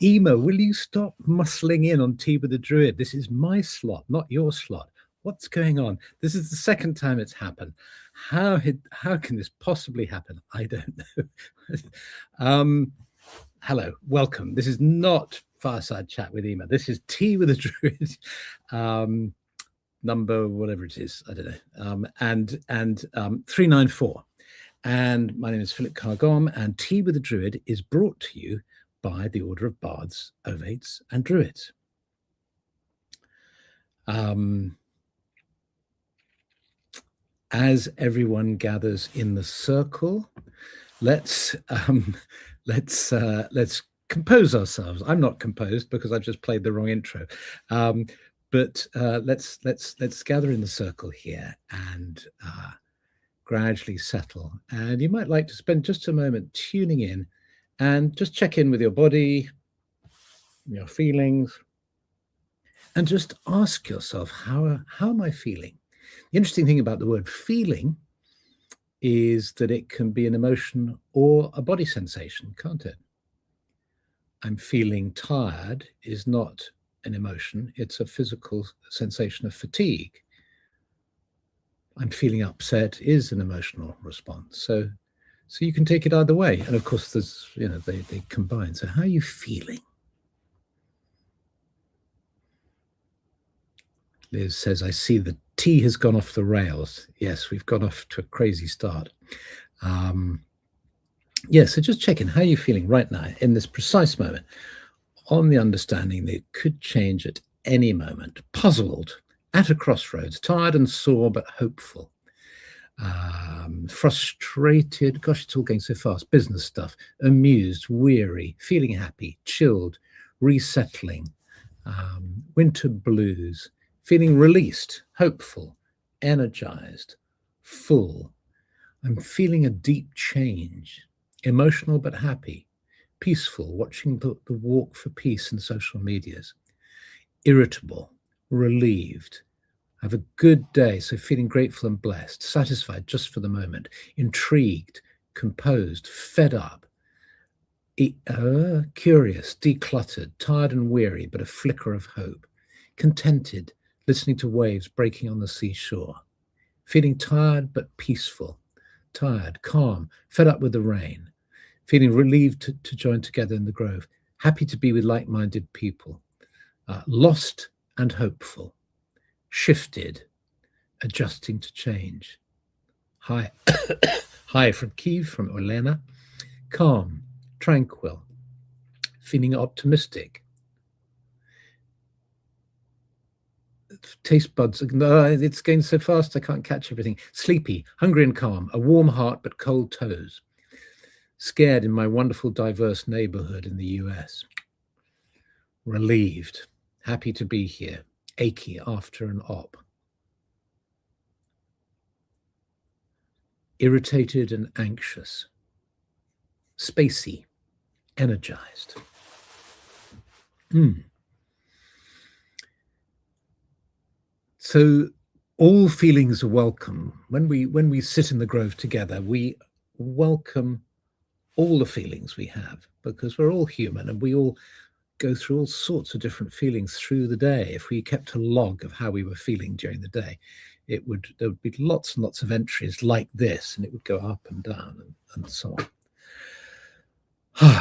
Ema, will you stop muscling in on Tea with the Druid? This is my slot, not your slot. What's going on? This is the second time it's happened. How can this possibly happen? I don't know. Hello, welcome. This is not Fireside Chat with Ema. This is Tea with the Druid, number whatever it is, I don't know, and 394. And my name is Philip Carr-Gomm, and Tea with the Druid is brought to you by the Order of Bards, Ovates, and Druids. As everyone gathers in the circle, let's compose ourselves. I'm not composed because I've just played the wrong intro, but let's gather in the circle here and gradually settle. And you might like to spend just a moment tuning in and just check in with your body, your feelings, and just ask yourself, how am I feeling? The interesting thing about the word feeling is that it can be an emotion or a body sensation, can't it? I'm feeling tired is not an emotion, it's a physical sensation of fatigue. I'm feeling upset is an emotional response. So you can take it either way. And of course, there's, they combine. So how are you feeling? Liz says, I see the tea has gone off the rails. Yes, we've gone off to a crazy start. So just check in. How are you feeling right now in this precise moment, on the understanding that it could change at any moment, puzzled, at a crossroads, tired and sore, but hopeful. Frustrated, gosh, it's all going so fast, business stuff, amused, weary, feeling happy, chilled, resettling, winter blues, feeling released, hopeful, energized, full. I'm feeling a deep change, emotional but happy, peaceful, watching the walk for peace in social medias, irritable, relieved, have a good day, so feeling grateful and blessed, satisfied just for the moment, intrigued, composed, fed up, curious, decluttered, tired and weary, but a flicker of hope, contented, listening to waves breaking on the seashore, feeling tired but peaceful, tired, calm, fed up with the rain, feeling relieved to join together in the grove, happy to be with like-minded people, lost and hopeful, shifted, adjusting to change. Hi, hi from Kiev, from Olena, calm, tranquil, feeling optimistic. Taste buds, it's going so fast I can't catch everything. Sleepy, hungry and calm, a warm heart but cold toes. Scared in my wonderful diverse neighborhood in the US. Relieved, happy to be here, achy after an op. Irritated and anxious. Spacey, energized. So all feelings are welcome. When we sit in the grove together, we welcome all the feelings we have, because we're all human and we all go through all sorts of different feelings through the day. If we kept a log of how we were feeling during the day, there would be lots and lots of entries like this, and it would go up and down and so on.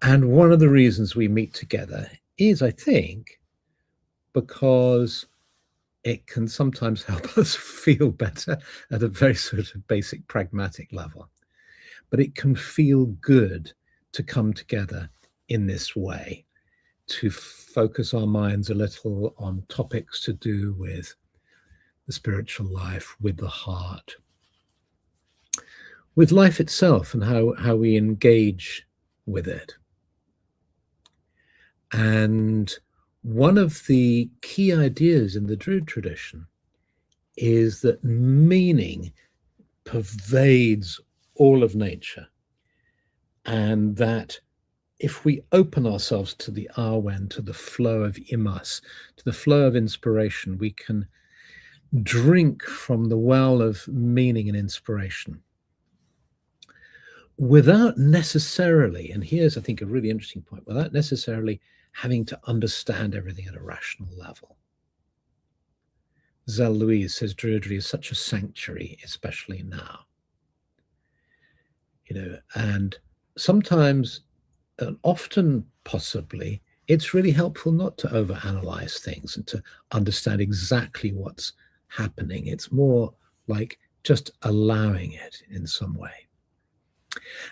And one of the reasons we meet together is, I think, because it can sometimes help us feel better at a very sort of basic pragmatic level. But it can feel good to come together in this way, to focus our minds a little on topics to do with the spiritual life, with the heart, with life itself and how we engage with it. And one of the key ideas in the Druid tradition is that meaning pervades all of nature, and that if we open ourselves to the Arwen, to the flow of Imas, to the flow of inspiration, we can drink from the well of meaning and inspiration. without necessarily, and here's, I think, a really interesting point, without necessarily having to understand everything at a rational level. Zell Louise says Druidry is such a sanctuary, especially now. And sometimes, and often possibly, it's really helpful not to overanalyze things and to understand exactly what's happening. It's more like just allowing it in some way.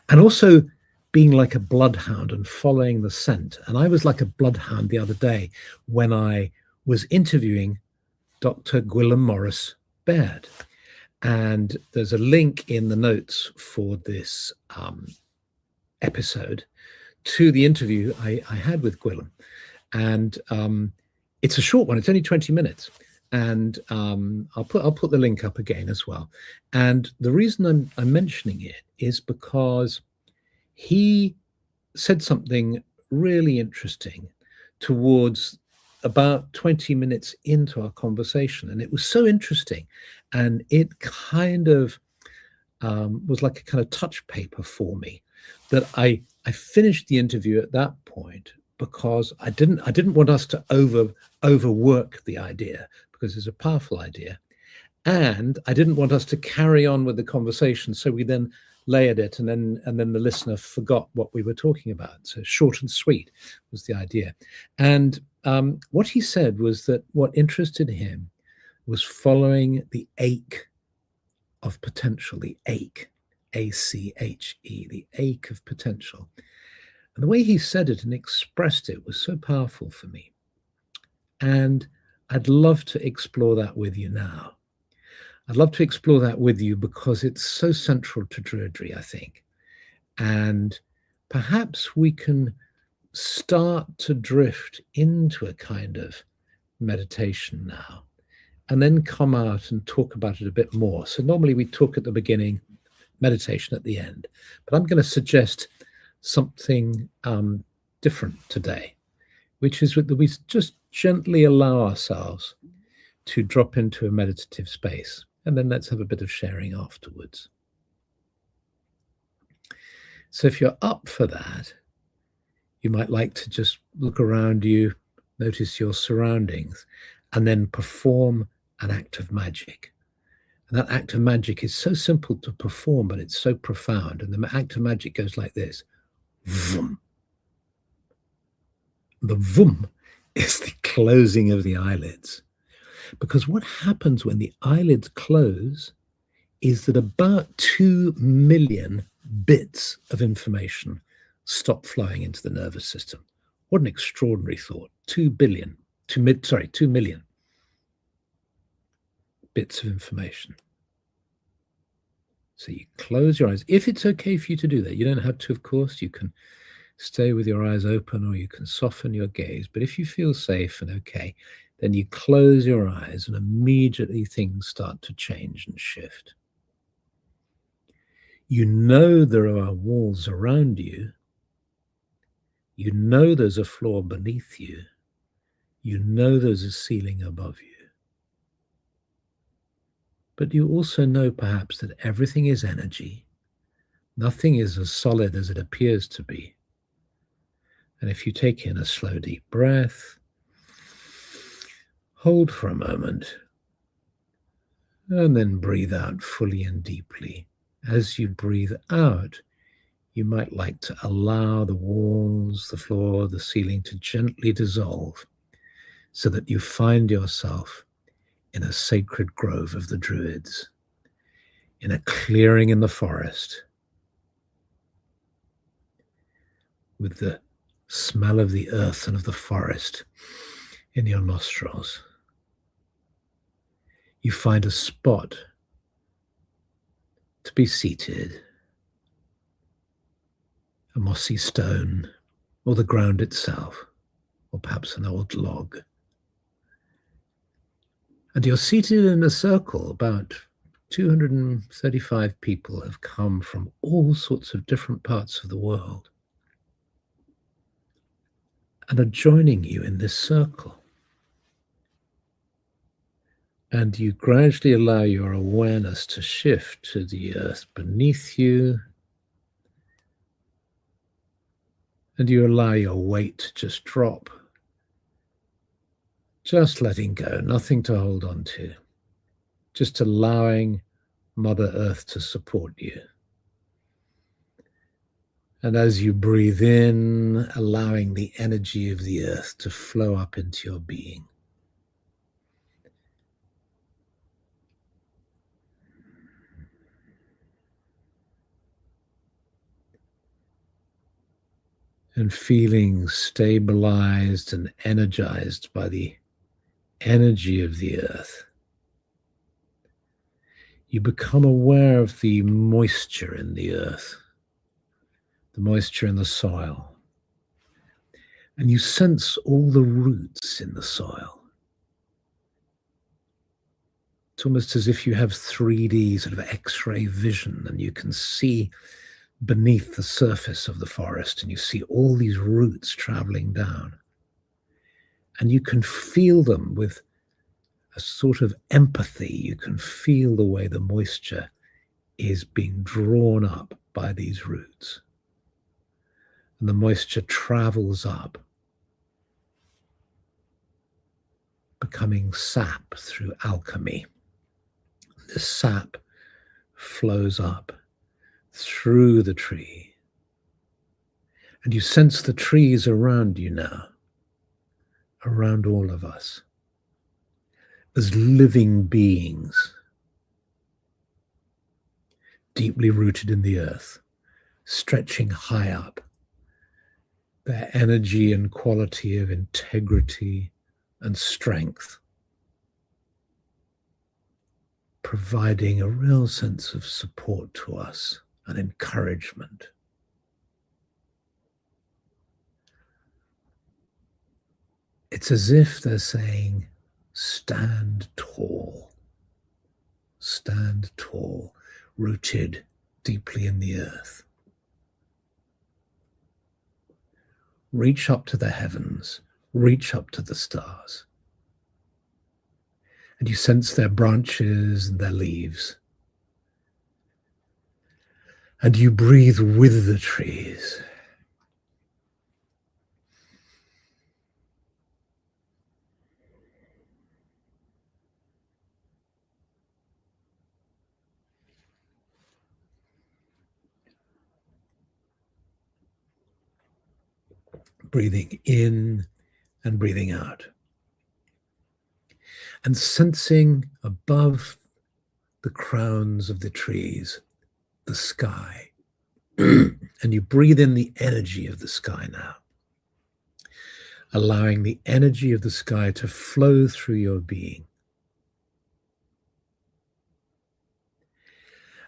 And also being like a bloodhound and following the scent. And I was like a bloodhound the other day when I was interviewing Dr. Gwilym Morris Baird. And there's a link in the notes for this episode to the interview I had with Gwilym. And it's a short one. It's only 20 minutes. And I'll put the link up again as well. And the reason I'm mentioning it is because he said something really interesting towards about 20 minutes into our conversation. And it was so interesting. And it kind of was like a kind of touch paper for me that I finished the interview at that point because I didn't want us to overwork the idea because it's a powerful idea. And I didn't want us to carry on with the conversation. So we then layered it and then the listener forgot what we were talking about. So short and sweet was the idea. And what he said was that what interested him was following the ache of potential, the ache, A-C-H-E, the ache of potential. And the way he said it and expressed it was so powerful for me. And I'd love to explore that with you now. I'd love to explore that with you because it's so central to Druidry, I think. And perhaps we can start to drift into a kind of meditation now and then come out and talk about it a bit more. So normally we talk at the beginning, meditation at the end, but I'm going to suggest something different today, which is that we just gently allow ourselves to drop into a meditative space, and then let's have a bit of sharing afterwards. So if you're up for that, you might like to just look around you, notice your surroundings, and then perform an act of magic. And that act of magic is so simple to perform, but it's so profound. And the act of magic goes like this. Vroom. The vroom is the closing of the eyelids. Because what happens when the eyelids close is that about 2 million bits of information stop flowing into the nervous system. What an extraordinary thought. 2 million bits of information. So you close your eyes. If it's okay for you to do that, you don't have to, of course. You can stay with your eyes open or you can soften your gaze. But if you feel safe and okay, then you close your eyes and immediately things start to change and shift. You know there are walls around you. You know there's a floor beneath you. You know there's a ceiling above you. But you also know perhaps that everything is energy. Nothing is as solid as it appears to be. And if you take in a slow, deep breath, hold for a moment, and then breathe out fully and deeply. As you breathe out, you might like to allow the walls, the floor, the ceiling to gently dissolve so that you find yourself in a sacred grove of the Druids, in a clearing in the forest, with the smell of the earth and of the forest in your nostrils. You find a spot to be seated, a mossy stone, or the ground itself, or perhaps an old log. And you're seated in a circle. About 235 people have come from all sorts of different parts of the world and are joining you in this circle. And you gradually allow your awareness to shift to the earth beneath you, And you allow your weight to just drop. Just letting go, nothing to hold on to. Just allowing Mother Earth to support you. And as you breathe in, allowing the energy of the earth to flow up into your being. And feeling stabilized and energized by the energy of the earth. You become aware of the moisture in the earth, the moisture in the soil. And you sense all the roots in the soil. It's almost as if you have 3D sort of X-ray vision, and you can see beneath the surface of the forest, and you see all these roots traveling down. And you can feel them with a sort of empathy. You can feel the way the moisture is being drawn up by these roots. And the moisture travels up, becoming sap through alchemy. The sap flows up through the tree. And you sense the trees around you now, around all of us, as living beings, deeply rooted in the earth, stretching high up, their energy and quality of integrity and strength, providing a real sense of support to us and encouragement. It's as if they're saying, stand tall, rooted deeply in the earth. Reach up to the heavens, reach up to the stars. And you sense their branches and their leaves. And you breathe with the trees. Breathing in and breathing out. And sensing above the crowns of the trees, the sky. And you breathe in the energy of the sky now, allowing the energy of the sky to flow through your being.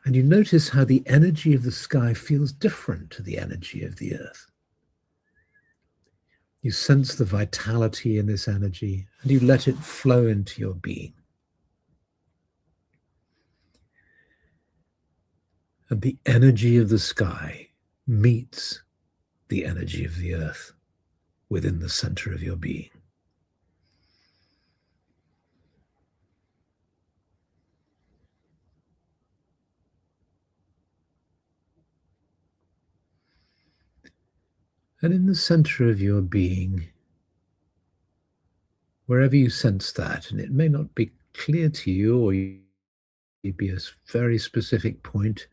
And you notice how the energy of the sky feels different to the energy of the earth. You sense the vitality in this energy, and you let it flow into your being. And the energy of the sky meets the energy of the earth within the center of your being. And in the center of your being, wherever you sense that, and it may not be clear to you, or you'd be a very specific point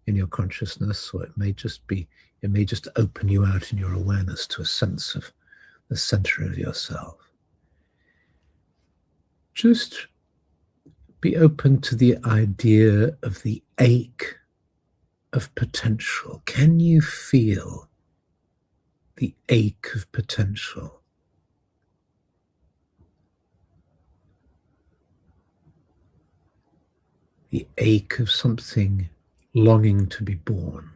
in your consciousness, or it may just open you out in your awareness to a sense of the center of yourself. Just be open to the idea of the ache of potential. Can you feel the ache of potential? The ache of something longing to be born.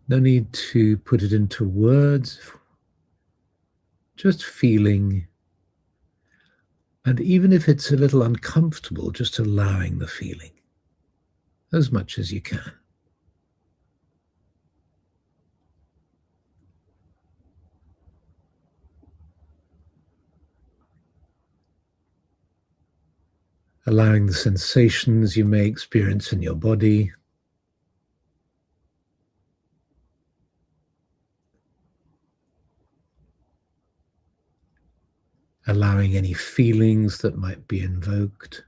No need to put it into words, just feeling. And even if it's a little uncomfortable, just allowing the feeling as much as you can. allowing the sensations you may experience in your body, allowing any feelings that might be invoked.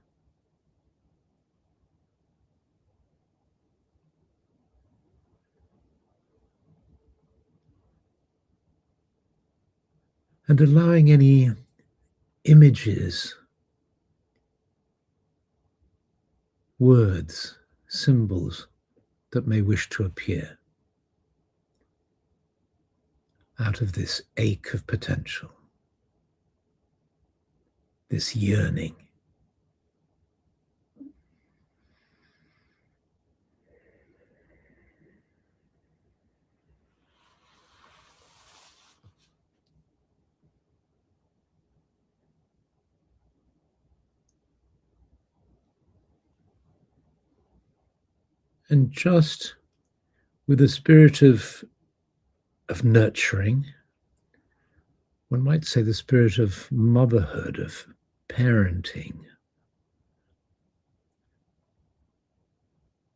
And allowing any images, words, symbols that may wish to appear out of this ache of potential, this yearning. And just with a spirit of nurturing, one might say the spirit of motherhood, of parenting,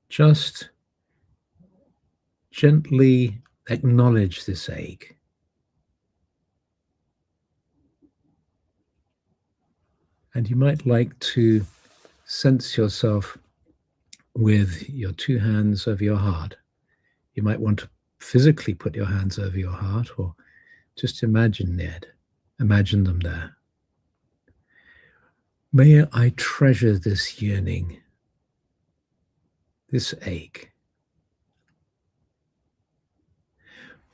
just gently acknowledge this ache. And you might like to sense yourself with your two hands over your heart. You might want to physically put your hands over your heart, or just imagine them there. May I treasure this yearning, this ache.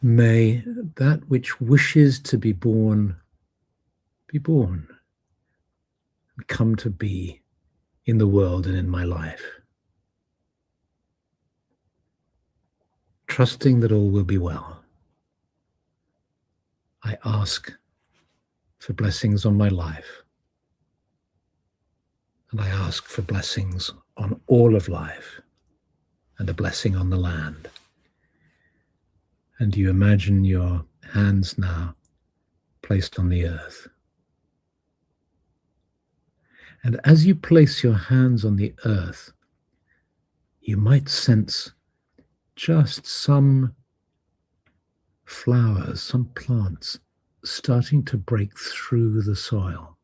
May that which wishes to be born, and come to be in the world and in my life. Trusting that all will be well, I ask for blessings on my life, and I ask for blessings on all of life, and a blessing on the land. And you imagine your hands now placed on the earth. And as you place your hands on the earth, you might sense just some flowers, some plants starting to break through the soil.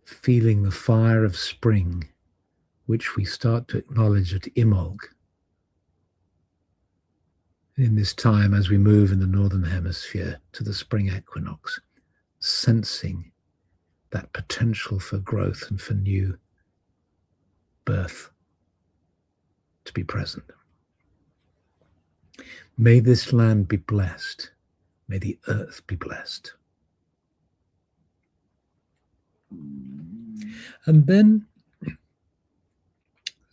Feeling the fire of spring, which we start to acknowledge at Imbolc. In this time, as we move in the Northern Hemisphere to the spring equinox, sensing that potential for growth and for new birth to be present. May this land be blessed. May the earth be blessed. And then,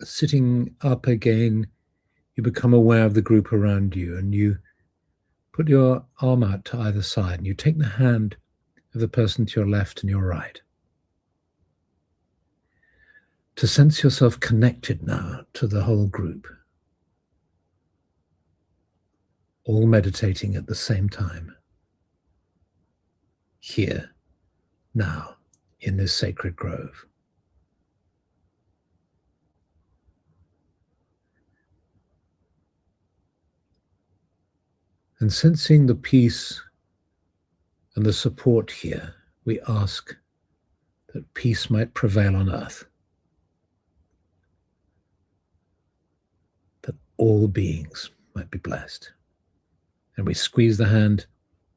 sitting up again, you become aware of the group around you, and you put your arm out to either side, and you take the hand of the person to your left and your right, to sense yourself connected now to the whole group, all meditating at the same time, here, now, in this sacred grove. And sensing the peace and the support here, we ask that peace might prevail on earth, that all beings might be blessed. And we squeeze the hand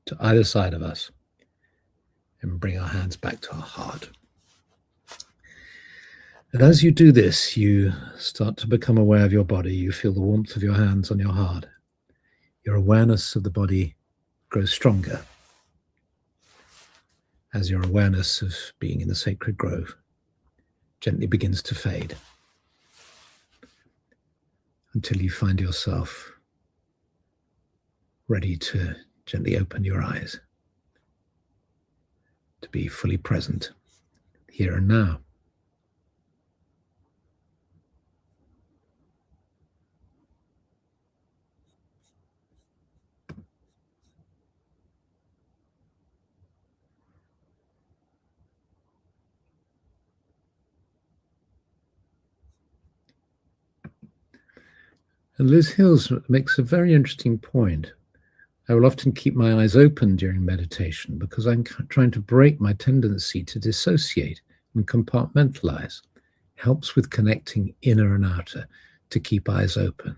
to either side of us and bring our hands back to our heart. And as you do this, you start to become aware of your body. You feel the warmth of your hands on your heart. Your awareness of the body grows stronger as your awareness of being in the sacred grove gently begins to fade, until you find yourself ready to gently open your eyes, to be fully present here and now. And Liz Hills makes a very interesting point. I will often keep my eyes open during meditation because I'm trying to break my tendency to dissociate and compartmentalize. Helps with connecting inner and outer to keep eyes open.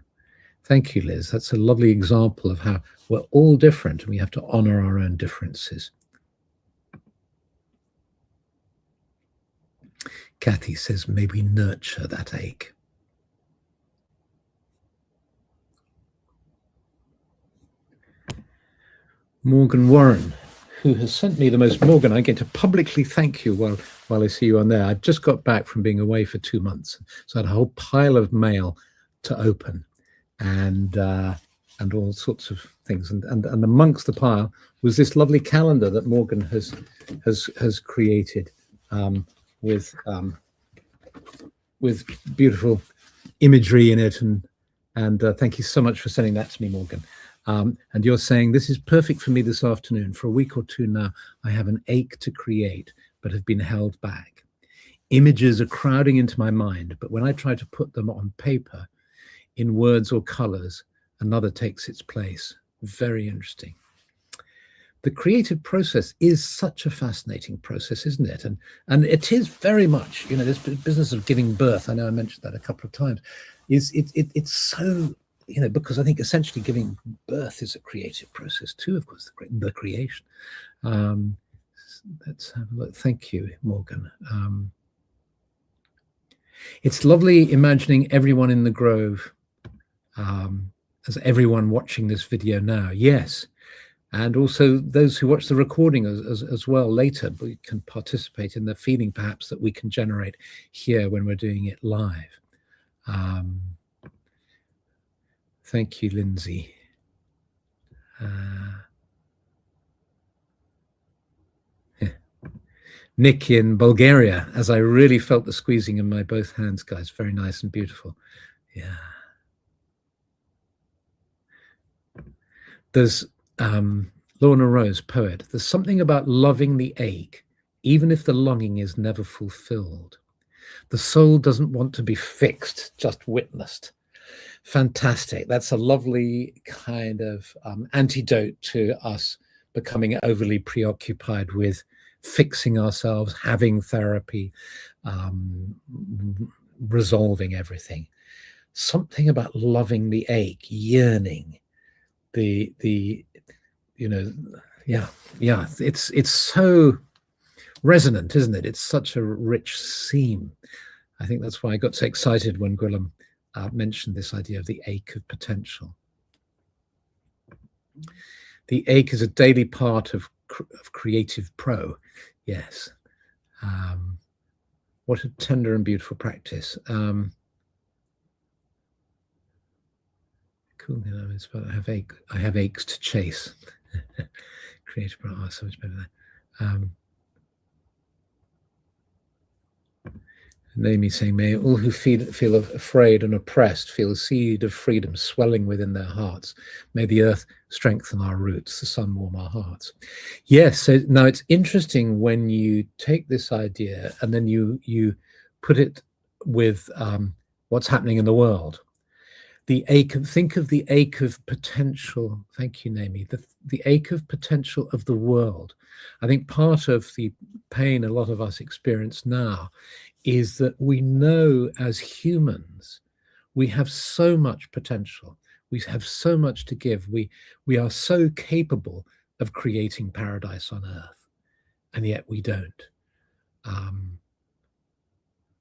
Thank you, Liz. That's a lovely example of how we're all different and we have to honor our own differences. Kathy says, may we nurture that ache. Morgan Warren, who has sent me the most. Morgan, I get to publicly thank you while I see you on there. I've just got back from being away for 2 months, so I had a whole pile of mail to open, and all sorts of things. And amongst the pile was this lovely calendar that Morgan has created with beautiful imagery in it, and thank you so much for sending that to me, Morgan. And you're saying, this is perfect for me this afternoon. For a week or two now, I have an ache to create, but have been held back. Images are crowding into my mind, but when I try to put them on paper, in words or colors, another takes its place. Very interesting. The creative process is such a fascinating process, isn't it? And it is very much, this business of giving birth, I know I mentioned that a couple of times, it's so, because I think essentially giving birth is a creative process too, of course, the creation. Let's have a look. Thank you, Morgan. It's lovely imagining everyone in the grove as everyone watching this video now. Yes. And also those who watch the recording as well later, we can participate in the feeling perhaps that we can generate here when we're doing it live. Thank you, Lindsay. Nick in Bulgaria, as I really felt the squeezing in my both hands, guys. Very nice and beautiful. Yeah. There's Lorna Rose, poet. There's something about loving the ache, even if the longing is never fulfilled. The soul doesn't want to be fixed, just witnessed. Fantastic. That's a lovely kind of antidote to us becoming overly preoccupied with fixing ourselves, having therapy, resolving everything. Something about loving the ache, yearning, it's so resonant, isn't it? It's such a rich theme. I think that's why I got so excited when Gwilym mentioned this idea of the ache of potential. The ache is a daily part of creative pro. Yes. What a tender and beautiful practice. Cool. I have aches to chase. Creative pro. Oh, so much better than. Naomi saying, may all who feel afraid and oppressed feel a seed of freedom swelling within their hearts. May the earth strengthen our roots, the sun warm our hearts. Yes, so now it's interesting when you take this idea and then you put it with what's happening in the world. Think of the ache of potential. Thank you, Naomi. The ache of potential of the world. I think part of the pain a lot of us experience now is that we know as humans, we have so much potential. We have so much to give. We are so capable of creating paradise on earth, and yet we don't.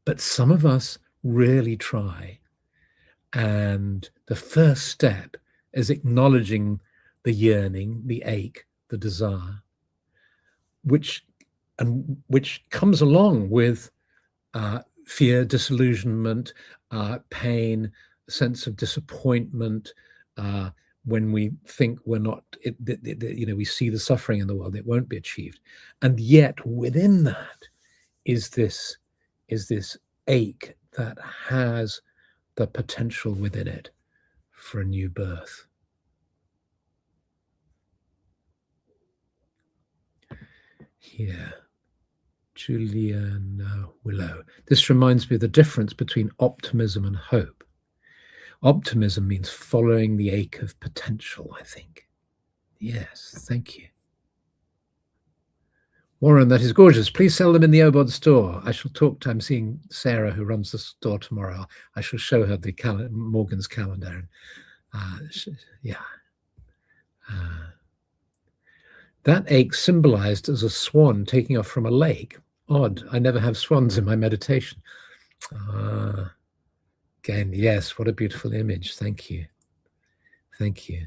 But some of us really try. And the first step is acknowledging the yearning, the ache, the desire, which comes along with fear, disillusionment, pain, sense of disappointment. When we think we're not, we see the suffering in the world, it won't be achieved, and yet within that is this ache that has the potential within it for a new birth. Here, Julian Willow. This reminds me of the difference between optimism and hope. Optimism means following the ache of potential, I think. Yes, thank you. Warren, that is gorgeous. Please sell them in the Obod store. I shall talk to, I'm seeing Sarah, who runs the store tomorrow. I shall show her the Morgan's calendar. Yeah. That ache symbolized as a swan taking off from a lake. Odd, I never have swans in my meditation. Again, yes, what a beautiful image. Thank you. Thank you.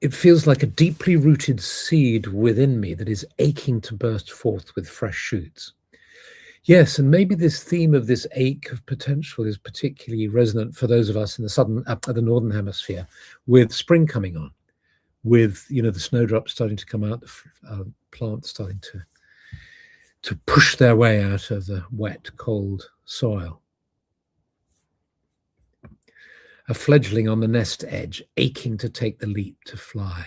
It feels like a deeply rooted seed within me that is aching to burst forth with fresh shoots. Yes, and maybe this theme of this ache of potential is particularly resonant for those of us in the northern hemisphere, with spring coming on, with the snowdrops starting to come out, the plants starting to push their way out of the wet, cold soil. A fledgling on the nest edge, aching to take the leap to fly.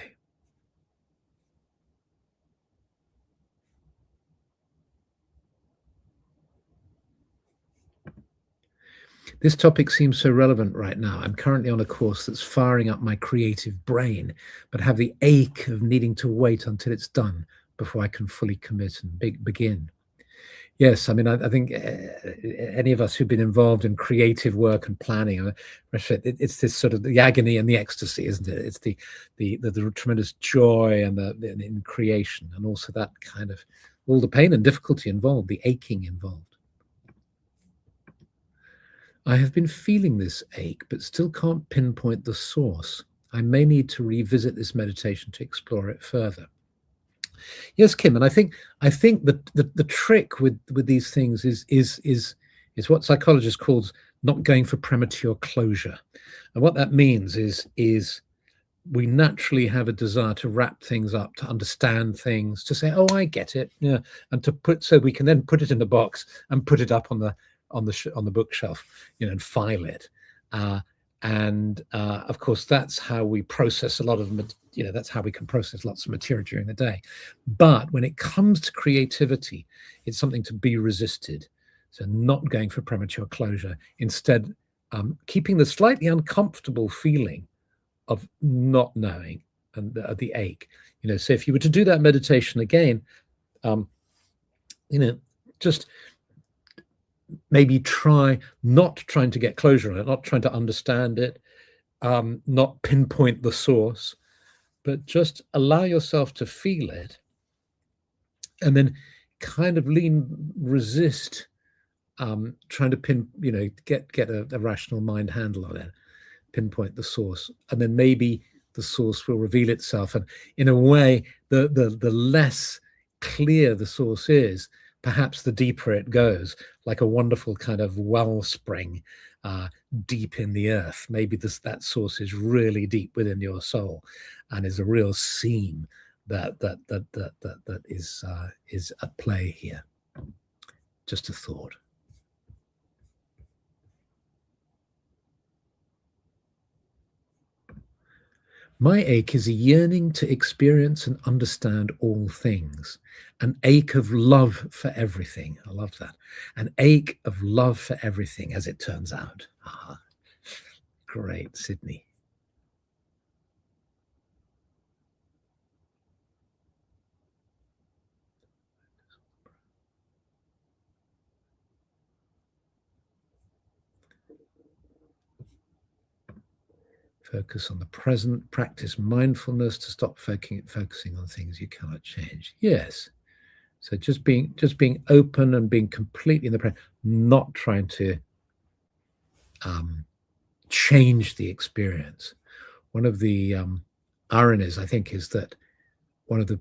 This topic seems so relevant right now. I'm currently on a course that's firing up my creative brain, but have the ache of needing to wait until it's done before I can fully commit and begin. Yes, I mean, I think any of us who've been involved in creative work and planning, it's this sort of the agony and the ecstasy, isn't it? It's the tremendous joy and in creation, and also that kind of all the pain and difficulty involved, the aching involved. I have been feeling this ache, but still can't pinpoint the source. I may need to revisit this meditation to explore it further. Yes, Kim, and I think the trick with these things is what psychologists call not going for premature closure. And what that means is we naturally have a desire to wrap things up, to understand things, to say, oh, I get it, yeah, and so we can then put it in the box and put it up on the bookshelf, and file it. Of course, that's how we process a lot of, that's how we can process lots of material during the day. But when it comes to creativity, it's something to be resisted. So not going for premature closure, instead keeping the slightly uncomfortable feeling of not knowing and the ache. So if you were to do that meditation again, just maybe try not trying to get closure on it, not trying to understand it, not pinpoint the source, but just allow yourself to feel it, and then kind of resist trying to get a rational mind handle on it, pinpoint the source, and then maybe the source will reveal itself. And in a way, the less clear the source is, perhaps the deeper it goes, like a wonderful kind of wellspring deep in the earth. Maybe that source is really deep within your soul, and is a real seam that is at play here. Just a thought. My ache is a yearning to experience and understand all things, an ache of love for everything. I love that. An ache of love for everything, as it turns out. Great, Sydney. Focus on the present, practice mindfulness to stop focusing on things you cannot change. Yes. So just being open and being completely in the present, not trying to change the experience. One of the ironies, I think, is that one of the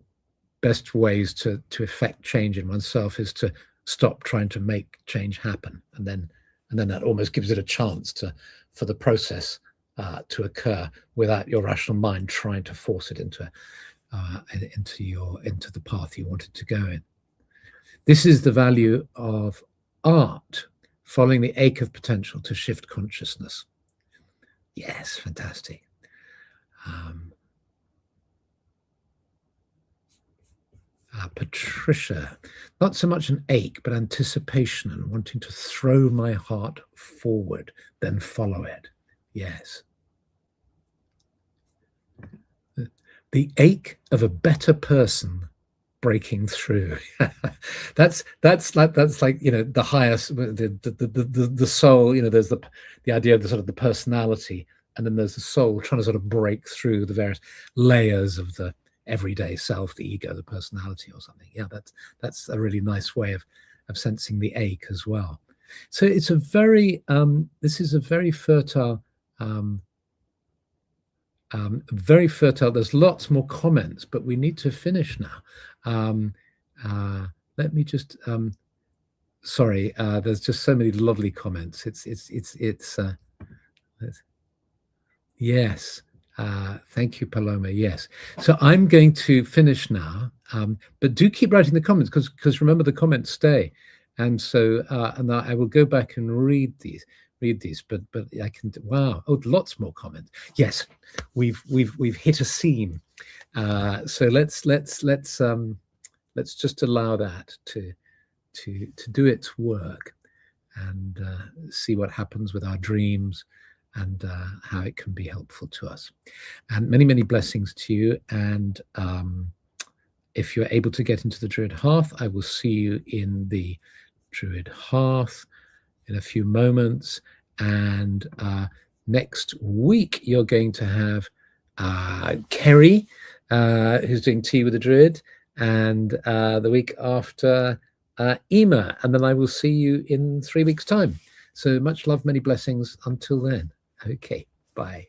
best ways to effect change in oneself is to stop trying to make change happen, and then that almost gives it a chance for the process to occur without your rational mind trying to force it into the path you wanted to go in. This is the value of art, following the ache of potential to shift consciousness. Yes, fantastic. Patricia, not so much an ache, but anticipation and wanting to throw my heart forward, then follow it. Yes. The ache of a better person breaking through. that's like the highest, the soul. There's the idea of the sort of the personality, and then there's the soul trying to sort of break through the various layers of the everyday self, the ego, the personality, or something. Yeah, that's a really nice way of sensing the ache as well. So it's a very this is a very fertile. Very fertile. There's lots more comments, but we need to finish now. Let me just. Sorry, there's just so many lovely comments. Yes. Thank you, Paloma. Yes. So I'm going to finish now, but do keep writing the comments because remember the comments stay, and so and I will go back and read these, but I can. Wow. Oh, lots more comments. Yes, we've hit a seam. So let's just allow that to do its work and see what happens with our dreams and how it can be helpful to us. And many, many blessings to you. And if you're able to get into the Druid Hearth, I will see you in the Druid Hearth in a few moments. And next week, you're going to have Kerry, who's doing Tea with the Druid, and the week after, Ema. And then I will see you in 3 weeks' time. So much love, many blessings. Until then. Okay, bye.